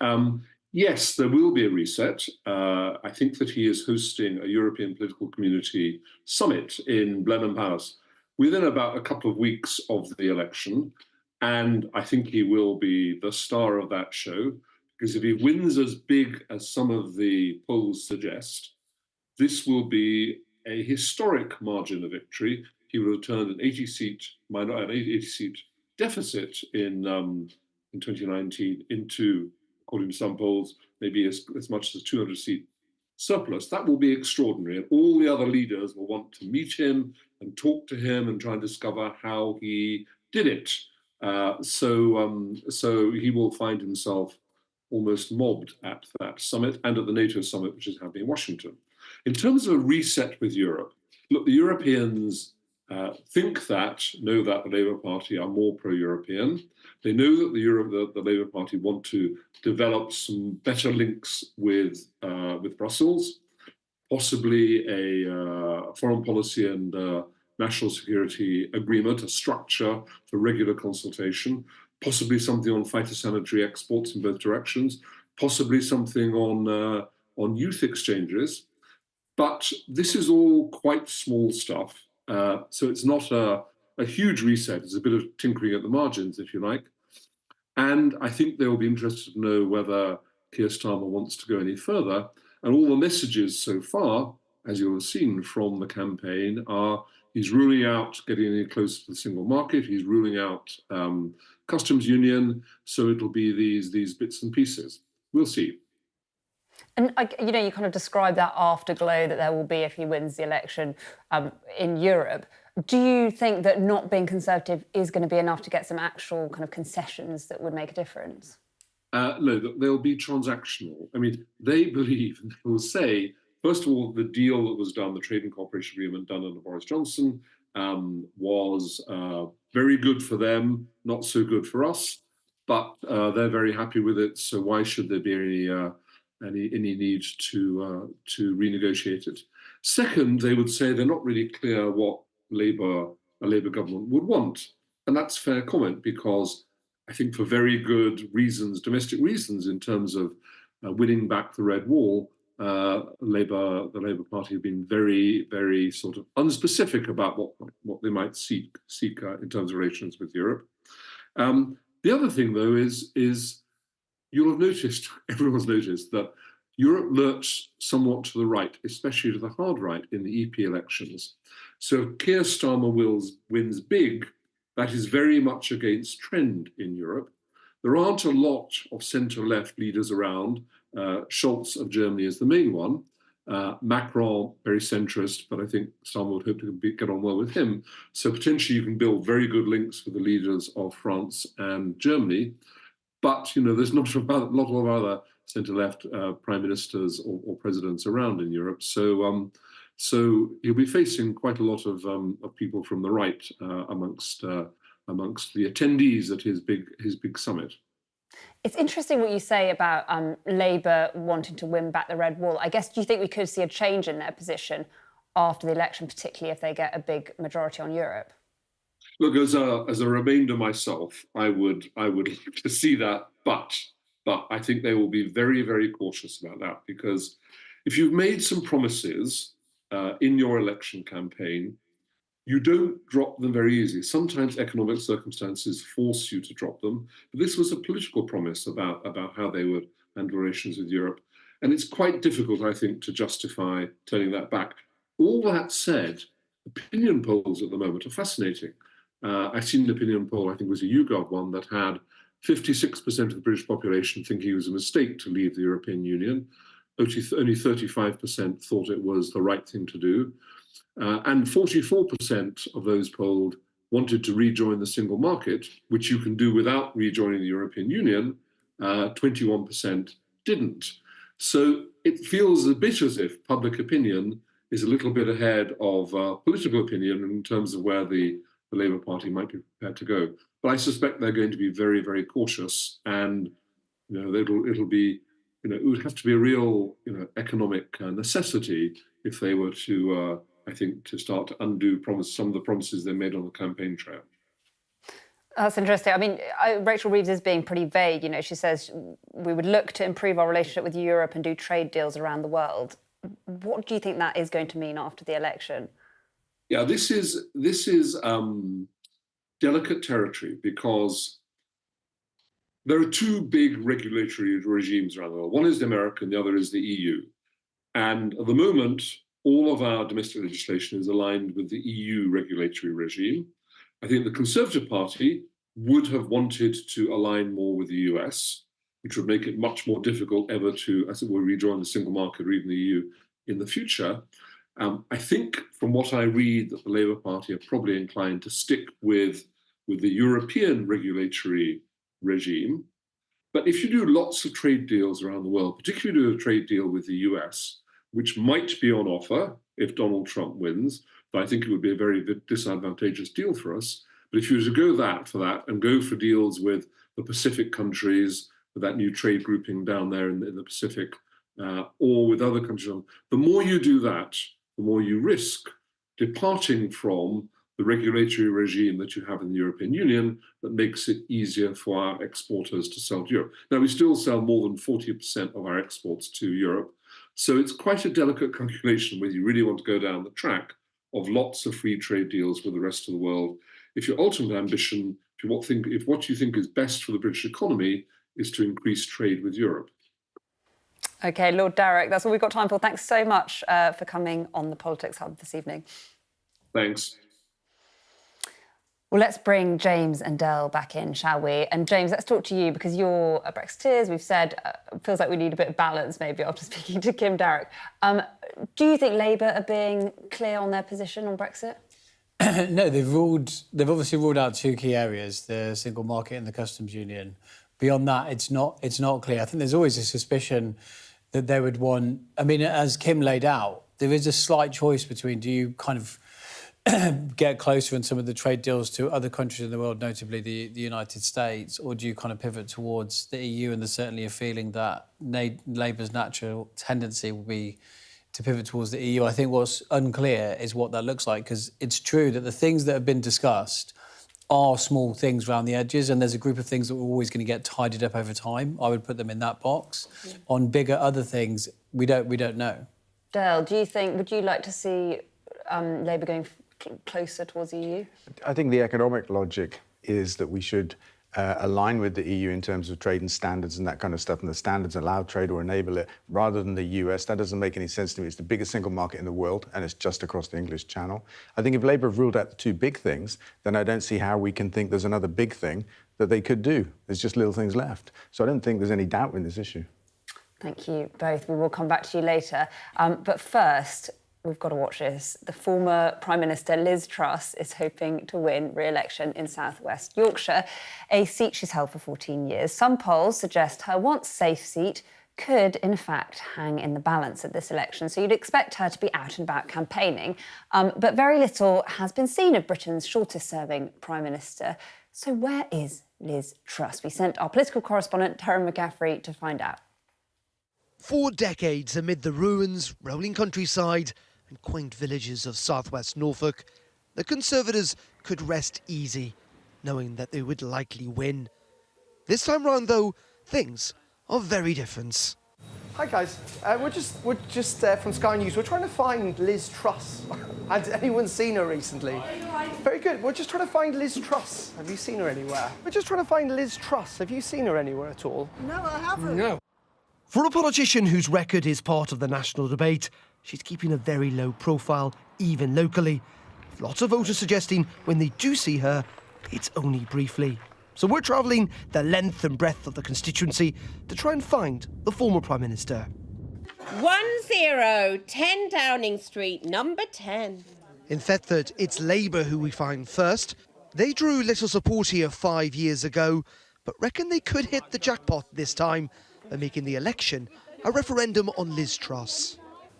yes, there will be a reset. I think that he is hosting a European Political Community Summit in Blenheim Palace within about a couple of weeks of the election. And I think he will be the star of that show, because if he wins as big as some of the polls suggest, this will be a historic margin of victory. He will have turned an 80-seat deficit in 2019 into, according to some polls, maybe as much as a 200-seat surplus. That will be extraordinary, and all the other leaders will want to meet him and talk to him and try and discover how he did it. So he will find himself almost mobbed at that summit and at the NATO summit, which is happening in Washington. In terms of a reset with Europe, look, the Europeans know that the Labour Party are more pro-European. They know that the Labour Party want to develop some better links with Brussels, possibly a foreign policy and national security agreement, a structure for regular consultation, possibly something on phytosanitary exports in both directions, possibly something on youth exchanges. But this is all quite small stuff. So it's not a huge reset. It's a bit of tinkering at the margins, if you like. And I think they will be interested to know whether Keir Starmer wants to go any further. And all the messages so far, as you'll have seen from the campaign, are He's ruling out getting any closer to the single market. He's ruling out customs union. So it'll be these bits and pieces. We'll see. And, you know, you kind of described that afterglow that there will be if he wins the election in Europe. Do you think that not being Conservative is going to be enough to get some actual kind of concessions that would make a difference? No, they'll be transactional. I mean, they believe, and they will say, first of all, the deal that was done, the trade and cooperation agreement done under Boris Johnson, was very good for them, not so good for us, but they're very happy with it. So why should there be any need to renegotiate it? Second, they would say they're not really clear what a Labour government would want, and that's fair comment, because I think for very good reasons, domestic reasons, in terms of winning back the Red Wall, the Labour Party have been very, very sort of unspecific about what they might seek in terms of relations with Europe. The other thing, though, is you'll have noticed, everyone's noticed, that Europe lurched somewhat to the right, especially to the hard right in the EP elections. So if Keir Starmer wins big, that is very much against trend in Europe. There aren't a lot of centre-left leaders around. Scholz of Germany is the main one. Macron, very centrist, but I think some would hope to get on well with him. So potentially you can build very good links with the leaders of France and Germany. But, you know, there's not a lot of other centre-left prime ministers or presidents around in Europe. So he'll be facing quite a lot of people from the right amongst the attendees at his big summit. It's interesting what you say about Labour wanting to win back the Red Wall. I guess, do you think we could see a change in their position after the election, particularly if they get a big majority on Europe? Look, as a Remainer myself, I would like to see that, but I think they will be very, very cautious about that, because if you've made some promises in your election campaign, you don't drop them very easily. Sometimes economic circumstances force you to drop them, but this was a political promise about how they would handle relations with Europe, and it's quite difficult, I think, to justify turning that back. All that said, opinion polls at the moment are fascinating. I've seen an opinion poll, I think it was a YouGov one, that had 56% of the British population thinking it was a mistake to leave the European Union. Only 35% thought it was the right thing to do. And 44% of those polled wanted to rejoin the single market, which you can do without rejoining the European Union. 21% didn't. So it feels a bit as if public opinion is a little bit ahead of political opinion in terms of where the Labour Party might be prepared to go. But I suspect they're going to be very, very cautious, and you know, it'll be, you know, it would have to be a real, you know, economic necessity if they were to, I think, to start to undo some of the promises they made on the campaign trail. That's interesting. I mean, Rachel Reeves is being pretty vague. You know, she says we would look to improve our relationship with Europe and do trade deals around the world. What do you think that is going to mean after the election? Yeah, this is delicate territory, because there are two big regulatory regimes around the world. One is the American, the other is the EU. And at the moment, all of our domestic legislation is aligned with the EU regulatory regime. I think the Conservative Party would have wanted to align more with the US, which would make it much more difficult ever to, as it were, rejoin the single market or even the EU in the future. I think from what I read that the Labour Party are probably inclined to stick with the European regulatory regime. But if you do lots of trade deals around the world, particularly do a trade deal with the US, which might be on offer if Donald Trump wins, but I think it would be a very disadvantageous deal for us. But if you were to go for that and go for deals with the Pacific countries, with that new trade grouping down there in the Pacific, or with other countries, the more you do that, the more you risk departing from the regulatory regime that you have in the European Union that makes it easier for our exporters to sell to Europe. Now, we still sell more than 40% of our exports to Europe. So it's quite a delicate calculation whether you really want to go down the track of lots of free trade deals with the rest of the world. If your ultimate ambition, if what you think is best for the British economy is to increase trade with Europe. OK, Lord Darroch, that's all we've got time for. Thanks so much for coming on the Politics Hub this evening. Thanks. Well, let's bring James and Del back in, shall we? And James, let's talk to you because you're a Brexiteer, as we've said. Feels like we need a bit of balance, maybe, after speaking to Kim Darroch. Do you think Labour are being clear on their position on Brexit? No, they've obviously ruled out two key areas, the single market and the customs union. Beyond that, it's not clear. I think there's always a suspicion that they would want... I mean, as Kim laid out, there is a slight choice between do you kind of get closer in some of the trade deals to other countries in the world, notably the United States, or do you kind of pivot towards the EU? And there's certainly a feeling that Labour's natural tendency will be to pivot towards the EU. I think what's unclear is what that looks like, because it's true that the things that have been discussed are small things around the edges, and there's a group of things that are always going to get tidied up over time. I would put them in that box. Yeah. On bigger other things, we don't know. Del, would you like to see Labour going closer towards the EU? I think the economic logic is that we should align with the EU in terms of trade and standards and that kind of stuff, and the standards allow trade or enable it, rather than the US. That doesn't make any sense to me. It's the biggest single market in the world, and it's just across the English Channel. I think if Labour have ruled out the two big things, then I don't see how we can think there's another big thing that they could do. There's just little things left. So I don't think there's any doubt in this issue. Thank you both. We will come back to you later. But first, we've got to watch this. The former Prime Minister Liz Truss is hoping to win re-election in South West Yorkshire, a seat she's held for 14 years. Some polls suggest her once safe seat could, in fact, hang in the balance at this election. So you'd expect her to be out and about campaigning. But very little has been seen of Britain's shortest-serving Prime Minister. So where is Liz Truss? We sent our political correspondent, Taryn McGaffrey, to find out. 4 decades amid the ruins, rolling countryside and quaint villages of southwest Norfolk, the Conservatives could rest easy, knowing that they would likely win. This time round, though, things are very different. Hi guys, we're just from Sky News. We're trying to find Liz Truss. Has anyone seen her recently? Very good. We're just trying to find Liz Truss. Have you seen her anywhere? We're just trying to find Liz Truss. Have you seen her anywhere at all? No, I haven't. No. For a politician whose record is part of the national debate, she's keeping a very low profile, even locally. Lots of voters suggesting when they do see her, it's only briefly. So we're travelling the length and breadth of the constituency to try and find the former Prime Minister. 10 Downing Street, number 10. In Thetford, it's Labour who we find first. They drew little support here 5 years ago, but reckon they could hit the jackpot this time by making the election a referendum on Liz Truss.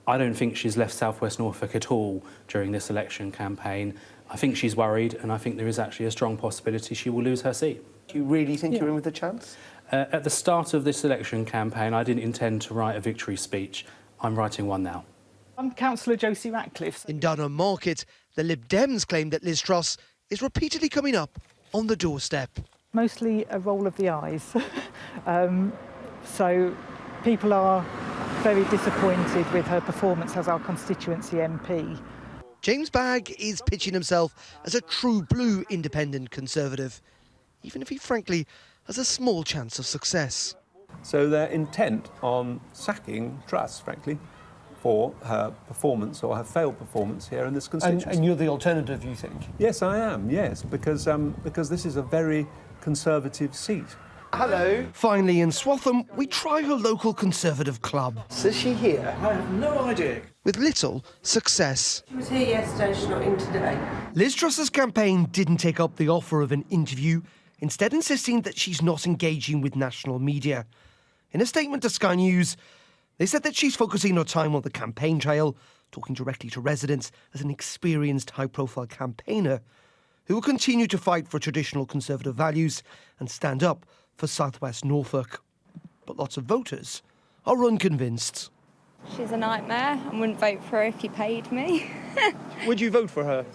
I don't think she's left South West Norfolk at all during this election campaign. I think she's worried, and I think there is actually a strong possibility she will lose her seat. Do you really think you're in with a chance? At the start of this election campaign, I didn't intend to write a victory speech. I'm writing one now. I'm Councillor Josie Ratcliffe. In Dunham Market, the Lib Dems claim that Liz Truss is repeatedly coming up on the doorstep. Mostly a roll of the eyes. So people are very disappointed with her performance as our constituency MP. James Bagg is pitching himself as a true blue independent Conservative, even if he frankly has a small chance of success. So they're intent on sacking Truss, frankly, for her performance or her failed performance here in this constituency. And you're the alternative, you think? Yes, I am, yes, because this is a very Conservative seat. Hello. Finally, in Swatham, we try her local Conservative club. Is she here? I have no idea. With little success. She was here yesterday, she's not in today. Liz Truss's campaign didn't take up the offer of an interview, instead insisting that she's not engaging with national media. In a statement to Sky News, they said that she's focusing her time on the campaign trail, talking directly to residents as an experienced high-profile campaigner who will continue to fight for traditional Conservative values and stand up for South West Norfolk. But lots of voters are unconvinced. She's a nightmare. I wouldn't vote for her if you paid me. Would you vote for her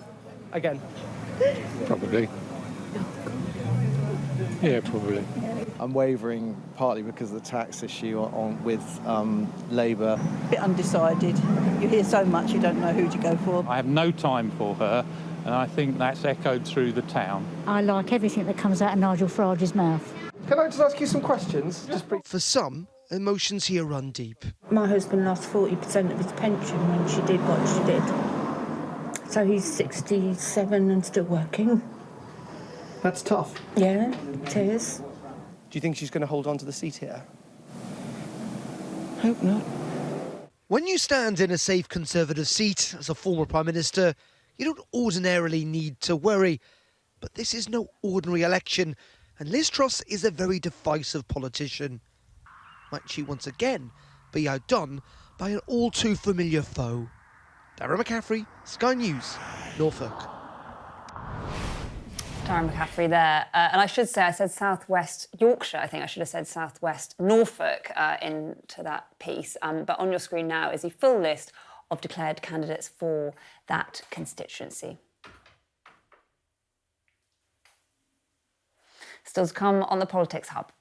again? Probably. Yeah, probably. I'm wavering partly because of the tax issue with Labour. A bit undecided. You hear so much you don't know who to go for. I have no time for her, and I think that's echoed through the town. I like everything that comes out of Nigel Farage's mouth. Can I just ask you some questions? For some, emotions here run deep. My husband lost 40% of his pension when she did what she did. So he's 67 and still working. That's tough. Yeah, it is. Do you think she's going to hold on to the seat here? Hope not. When you stand in a safe Conservative seat as a former Prime Minister, you don't ordinarily need to worry. But this is no ordinary election, and Liz Truss is a very divisive politician. Might she once again be outdone by an all-too-familiar foe? Darren McCaffrey, Sky News, Norfolk. Darren McCaffrey there. And I should say, I said South West Yorkshire. I think I should have said South West Norfolk into that piece. But on your screen now is the full list of declared candidates for that constituency. Still to come on the Politics Hub.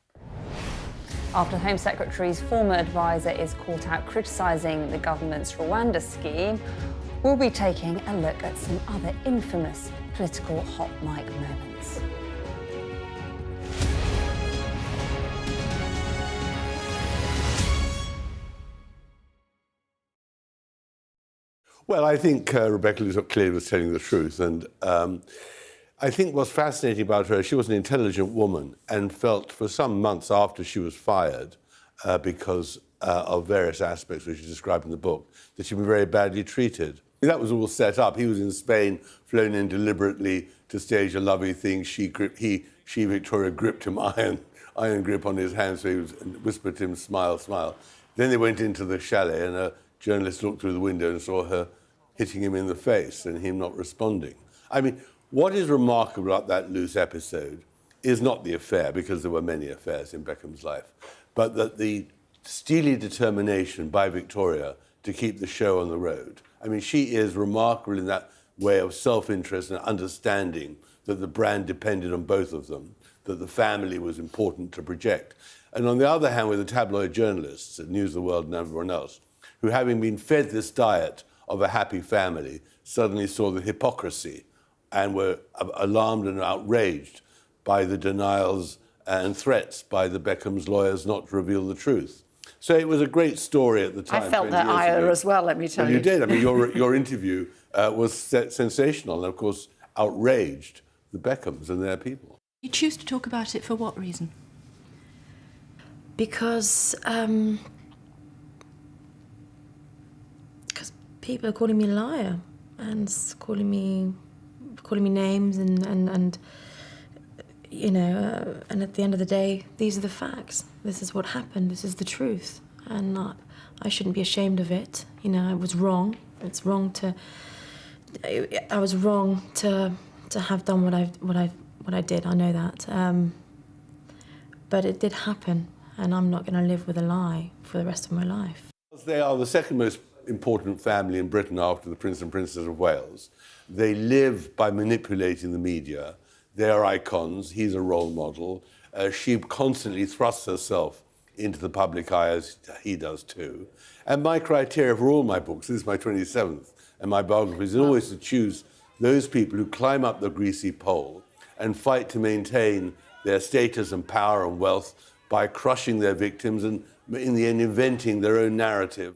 After the Home Secretary's former advisor is caught out criticising the government's Rwanda scheme, we'll be taking a look at some other infamous political hot mic moments. Well, I think Rebecca clearly was telling the truth, and I think what's fascinating about her, she was an intelligent woman and felt for some months after she was fired, because of various aspects which she described in the book, that she'd been very badly treated. That was all set up. He was in Spain, flown in deliberately to stage a lovely thing. She, Victoria, gripped him iron grip on his hand, so he was, and whispered to him, smile, smile. Then they went into the chalet, and a journalist looked through the window and saw her hitting him in the face and him not responding. I mean, what is remarkable about that loose episode is not the affair, because there were many affairs in Beckham's life, but that the steely determination by Victoria to keep the show on the road. I mean, she is remarkable in that way of self-interest and understanding that the brand depended on both of them, that the family was important to project. And on the other hand, with the tabloid journalists at News of the World and everyone else, who, having been fed this diet of a happy family, suddenly saw the hypocrisy and were alarmed and outraged by the denials and threats by the Beckham's lawyers not to reveal the truth. So it was a great story at the time. I felt that ire as well, let me tell you. You did. I mean, your interview was sensational and, of course, outraged the Beckhams and their people. You choose to talk about it for what reason? Because people are calling me a liar and calling me names and you know, and at the end of the day, these are the facts. This is what happened. This is the truth, and I shouldn't be ashamed of it. You know, I was wrong. It's wrong to. I was wrong to have done what I did. I know that, but it did happen, and I'm not going to live with a lie for the rest of my life. They are the second most important family in Britain after the Prince and Princess of Wales. They live by manipulating the media. They're icons. He's a role model. She constantly thrusts herself into the public eye, as he does too. And my criteria for all my books, this is my 27th, and my biographies, is always to choose those people who climb up the greasy pole and fight to maintain their status and power and wealth by crushing their victims and, in the end, inventing their own narrative.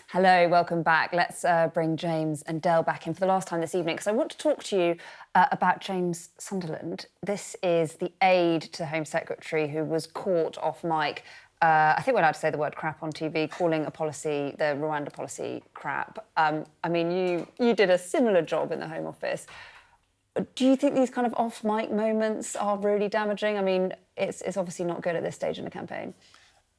Hello, welcome back. Let's bring James and Del back in for the last time this evening, because I want to talk to you about James Sunderland. This is the aide to the Home Secretary who was caught off mic, I think we're allowed to say the word crap on TV, calling a policy, the Rwanda policy, crap. I mean, you did a similar job in the Home Office. Do you think these kind of off-mic moments are really damaging? I mean, it's obviously not good at this stage in the campaign.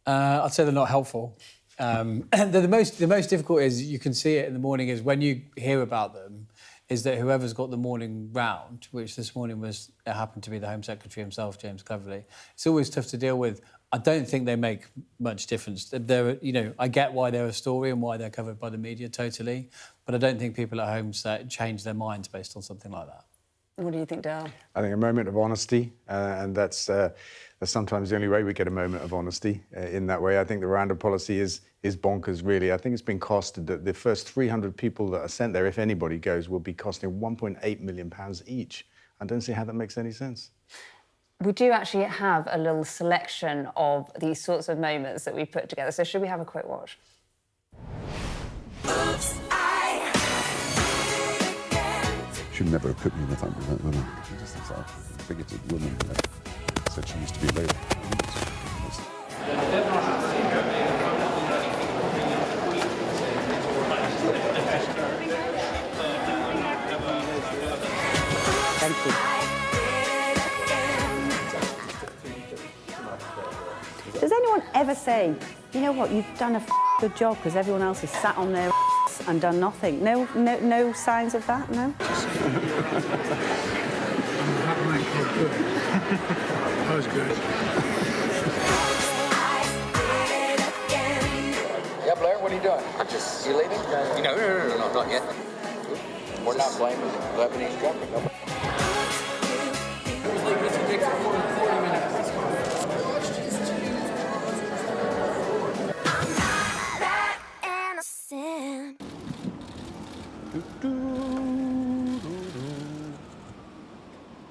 I'd say they're not helpful. The most difficult is, you can see it in the morning, is when you hear about them, is that whoever's got the morning round, which this morning happened to be the Home Secretary himself, James Cleverly, it's always tough to deal with. I don't think they make much difference. I get why they're a story and why they're covered by the media, totally, but I don't think people at home change their minds based on something like that. What do you think, Dale? I think a moment of honesty, and that's sometimes the only way we get a moment of honesty in that way. I think the Rwanda policy is bonkers, really. I think it's been costed that the first 300 people that are sent there, if anybody goes, will be costing £1.8 million each. I don't see how that makes any sense. We do actually have a little selection of these sorts of moments that we put together. So should we have a quick watch? Should never have put me in the front with that woman. She just thinks I'm a bigoted woman. Said she used to be a lady. Thank you. Does anyone ever say, you know what, you've done a good job because everyone else has sat on their and done nothing? No signs of that, no? That was good. Yeah, Blair, what are you doing? You leaving? No, not yet. We're not blaming Lebanese traffic. No.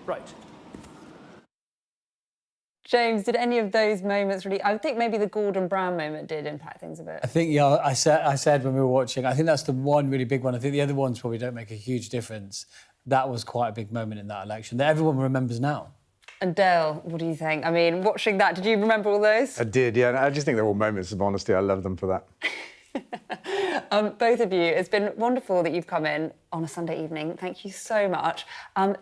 Right. James, did any of those moments really... I think maybe the Gordon Brown moment did impact things a bit. I think, yeah, I said when we were watching, I think that's the one really big one. I think the other ones probably don't make a huge difference. That was quite a big moment in that election that everyone remembers now. And Dale, what do you think? I mean, watching that, did you remember all those? I did, yeah. And I just think they're all moments of honesty. I love them for that. Both of you, it's been wonderful that you've come in on a Sunday evening. Thank you so much.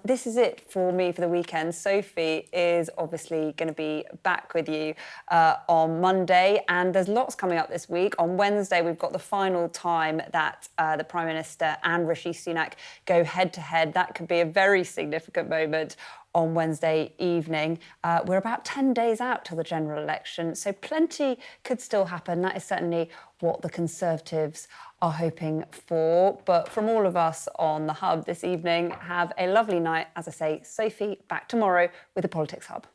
This is it for me for the weekend. Sophie is obviously going to be back with you on Monday, and there's lots coming up this week. On Wednesday, we've got the final time that the Prime Minister and Rishi Sunak go head-to-head. That could be a very significant moment on Wednesday evening. We're about 10 days out till the general election, so plenty could still happen. That is certainly what the Conservatives are hoping for. But from all of us on The Hub this evening, have a lovely night. As I say, Sophie back tomorrow with the Politics Hub.